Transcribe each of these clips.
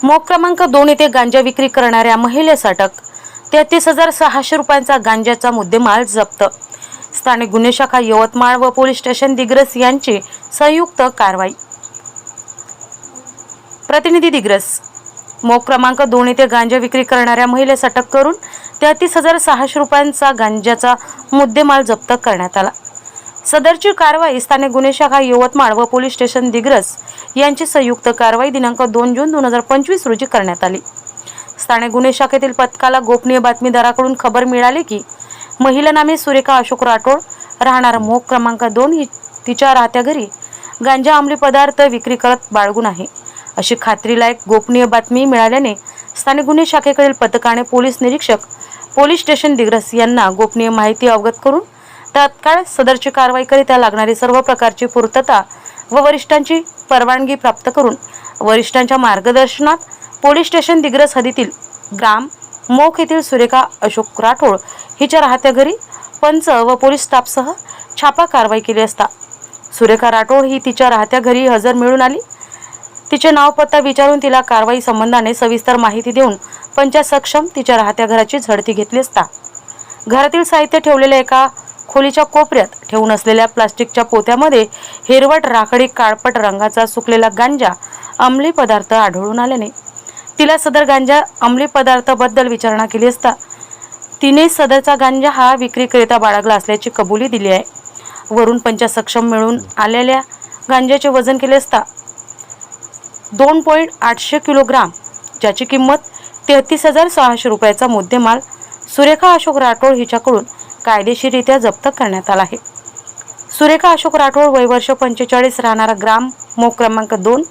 Mock क्रमांक 2 येथे गांजा विक्री करणाऱ्या महिलेस अटक. 33,600 रुपयांचा गांजाचा मुद्देमाल जप्त. स्थानिक गुन्हे शाखा यवतमाळ व पोलीस स्टेशन दिग्रस यांची संयुक्त कारवाई. प्रतिनिधी दिग्रस. मोक क्रमांक 2 येथे गांजा विक्री करणाऱ्या महिलेस अटक करून 33,600 रुपयांचा गांजाचा मुद्देमाल जप्त करण्यात आला. सदरची कारवाई स्थानिक गुन्हे शाखा यवतमाळ व पोलीस स्टेशन दिग्रस यांची संयुक्त कारवाई दिनांक 2 जून 2025 रोजी करण्यात आली. स्थानिक गुन्हे शाखेतील पथकाला गोपनीय बातमीदाराकडून खबर मिळाली की महिला नामे सुरेखा अशोक राठोड राहणार मोक क्रमांक 2 ही तिच्या राहत्या घरी गांजा अंमली पदार्थ विक्री करत बाळगून आहे अशी खात्रीलायक गोपनीय बातमी मिळाल्याने स्थानिक गुन्हे शाखेकडील पथकाने पोलीस निरीक्षक पोलीस स्टेशन दिग्रस यांना गोपनीय माहिती अवगत करून तात्काळ सदरची कारवाई करिता लागणारी सर्व प्रकारची पूर्तता व वरिष्ठांची परवानगी प्राप्त करून वरिष्ठांच्या मार्गदर्शनात पोलीस स्टेशन दिग्रस हद्दीतील ग्राम मोख येथील सुरेखा अशोक राठोड हिच्या राहत्या घरी पंच व पोलीस स्टाफसह छापा कारवाई केली असता सुरेखा राठोड ही तिच्या राहत्या घरी हजर मिळून आली. तिचे नाव पत्ता विचारून तिला कारवाई संबंधाने सविस्तर माहिती देऊन पंचायत सक्षम तिच्या राहत्या घराची झडती घेतली असता घरातील साहित्य ठेवलेल्या एका खोलीच्या कोपऱ्यात ठेवून असलेल्या प्लास्टिकच्या पोत्यामध्ये हिरवट राखडी काळपट रंगाचा सुकलेला गांजा अंमली पदार्थ आढळून आल्याने तिला सदर गांजा अंमली पदार्थाबद्दल विचारणा केली असता तिने सदरचा गांजा हा विक्रीकरिता बाळगला असल्याची कबुली दिली आहे. वरून पंचायत सक्षम मिळून आलेल्या गांजाचे वजन केले असता 2.8 किलोग्राम ज्याची किंमत 33,600 रुपयाचा मुद्देमाल सुरेखा अशोक राठोड हिच्याकडून कायदेशीररित्या जप्त करण्यात आला आहे. सुरेखा अशोक राठोड वय वर्ष 45 राहणारा ग्राम मोक क्रमांक 2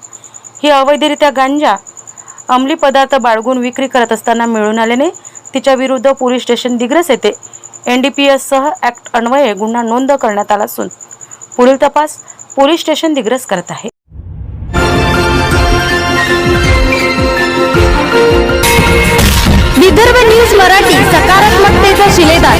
ही अवैधरित्या गांजा अंमली पदार्थ बाळगून विक्री करत असताना मिळून आल्याने तिच्या विरुद्ध पोलीस स्टेशन दिग्रस येथे NDPS सह ऍक्ट अन्वये गुन्हा नोंद करण्यात आला असून पुढील तपास पोलीस स्टेशन दिग्रस करत आहे. विदर्भ न्यूज मराठी सकारात्मकतेचा शिलेदार.